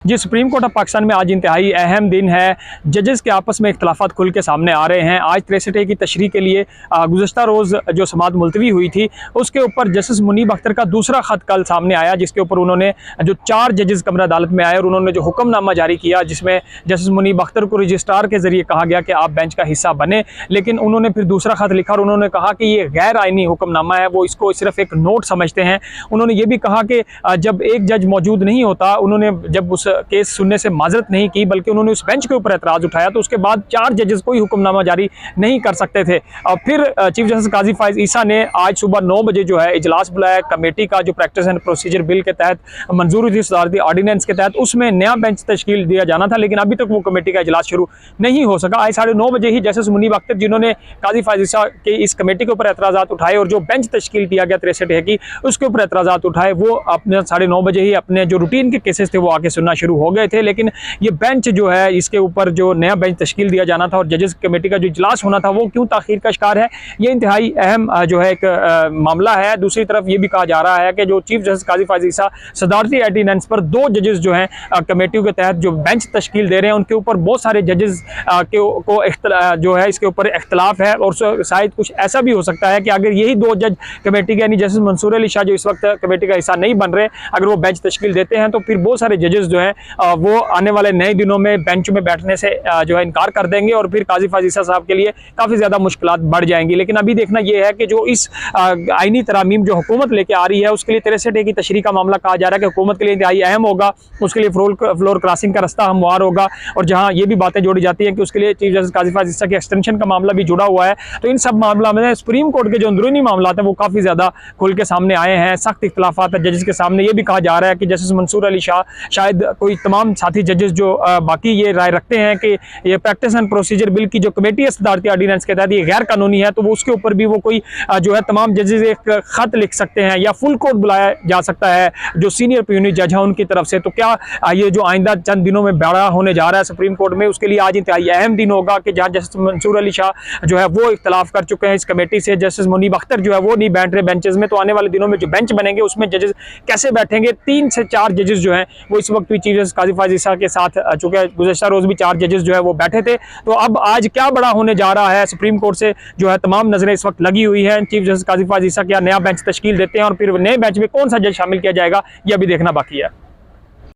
Ji, supreme court of Pakistan में आज इंतहाई अहम दिन है। जजेस के आपस में इख्तलाफात खुल के सामने आ रहे हैं। आज 63 की तशरीह के लिए गुज़श्ता रोज़ जो समाअत मुलतवी हुई थी, उसके ऊपर जस्टिस मुनीब अख्तर का दूसरा ख़त कल सामने आया, जिसके ऊपर उन्होंने जो 4 जजेस कमरा अदालत में आए और उन्होंने जो हुक्मनामा जारी किया, जिसमें जस्टिस मुनीब अख्तर को रजिस्ट्रार के ज़रिए कहा गया कि आप बेंच का हिस्सा बने। लेकिन उन्होंने फिर दूसरा ख़त लिखा और उन्होंने कहा कि ये गैर आइनी हुक्मनामा है, वो इसको सिर्फ एक नोट समझते हैं। उन्होंने ये भी कहा कि जब एक जज मौजूद नहीं होता, उन्होंने जब उस केस सुनने से माजरत नहीं की, बल्कि उन्होंने उस बेंच के ऊपर एतराज़ उठाया, तो उसके बाद 4 जजेस कोई हुक्मनामा जारी नहीं कर सकते थे। और फिर चीफ जस्टिस काजी फायज ईसा ने आज सुबह 9 बजे जो है इजलास बुलाया। कमेटी का जो प्रैक्टिस एंड प्रोसीजर बिल के तहत मंजूर हुई थी, सदारती ऑर्डिनेंस के तहत, उसमें नया बेंच तश्कील दिया जाना था, लेकिन अभी तक वो कमेटी का इजलास शुरू नहीं हो सका। आज 9:30 बजे ही जस्टिस मुनीब अख्तर, जिन्होंने काजी फायज ईसा के इस कमेटी के ऊपर एतराज़ात उठाए और जो बेंच तश्कील किया गया 63 की, उसके ऊपर एतराज़ात उठाए, वो अपने 9:30 बजे ही अपने जो रूटीन के केसेस थे वो आके सुनना शुरू हो गए थे। लेकिन ये बेंच जो है, इसके ऊपर जो नया बेंच तश्कील दिया जाना था और जजेस कमेटी का जो इजलास होना था, वो क्यों ताखीर का शिकार है, ये इंतहाई अहम जो है एक मामला है। दूसरी तरफ ये भी कहा जा रहा है कि जो चीफ जस्टिस काजी फायज ईसा सदारती ऑर्डिनेंस पर 2 जजेस जो हैं कमेटियों के तहत जो बेंच तश्कील दे रहे हैं, उनके ऊपर बहुत सारे जजेस को जो है इसके ऊपर इख्तलाफ है। और शायद कुछ ऐसा भी हो सकता है कि अगर यही 2 जज कमेटी के, यानी जस्टिस मंसूर अली शाह जो इस वक्त कमेटी का हिस्सा नहीं बन रहे, अगर वो बेंच तश्कील देते हैं, तो फिर बहुत सारे जजेस जो हैं वो आने वाले नए दिनों में बेंच में बैठने से जो है इनकार कर देंगे और फिर काजी फायज ईसा साहब के लिए काफ़ी ज़्यादा मुश्किलात बढ़ जाएंगी। लेकिन अभी देखना यह है कि जो इस आईनी तरामीम जो हुकूमत लेके आ रही है, उसके लिए 63 की तशरीह का मामला कहा जा रहा है कि हुकूमत के लिए इंतहाई अहम होगा। उसके लिए फ्लोर क्रॉसिंग का रास्ता हमवार होगा, और जहाँ ये भी बातें जोड़ी जाती हैं कि उसके लिए चीफ जस्टिस काजी फायज ईसा के एक्सटेंशन का मामला भी जुड़ा हुआ है। तो इन सब मामला में सुप्रीम कोर्ट के जो अंदरूनी मामला हैं वो काफ़ी ज़्यादा खुल के सामने आए हैं। सख्त इख्तलाफात है जजेस के सामने। ये भी कहा जा रहा है कि जस्टिस मंसूर अली शाह, शायद कोई तमाम साथी जजेस जो बाकी ये राय रखते हैं कि ये प्रैक्टिस एंड प्रोसीजर बिल की जो कमेटी है सदारती ऑर्डिनेंस के तहत, ये गैर कानूनी है, तो वो उसके ऊपर भी वो कोई जो है तमाम जजेस एक खत लिख सकते हैं या फुल कोर्ट बुलाया जा सकता है जो सीनियर प्यूनी जज है उनकी तरफ से। तो क्या ये जो आइंदा चंद दिनों में बड़ा होने जा रहा है सुप्रीम कोर्ट में, उसके लिए आज इंतहाई अहम दिन होगा कि जहाँ जस्टिस मंसूर अली शाह जो है वो इख्तलाफ कर चुके हैं इस कमेटी से, जस्टिस मुनीब अख्तर जो है वो नहीं बैठ रहे बेंचेस में, तो आने वाले दिनों में जो बेंच बनेंगे उसमें जजेस कैसे बैठेंगे। 3 से 4 जजेस जो हैं वो इस वक्त भी चीफ जस्टिस काजी फायज ईसा के साथ, चूंकि गुज़श्ता रोज़ भी 4 जजेस जो है वो बैठे थे, तो अब आज क्या बड़ा होने जा रहा है सुप्रीम कोर्ट से जो है तमाम नजरें इस वक्त लगी हुई हैं। चीफ जस्टिस काजी फायज ईसा क्या नया बेंच तश्कील देते हैं और फिर नए बेंच में कौन सा जज शामिल किया जाएगा, यह अभी देखना बाकी है।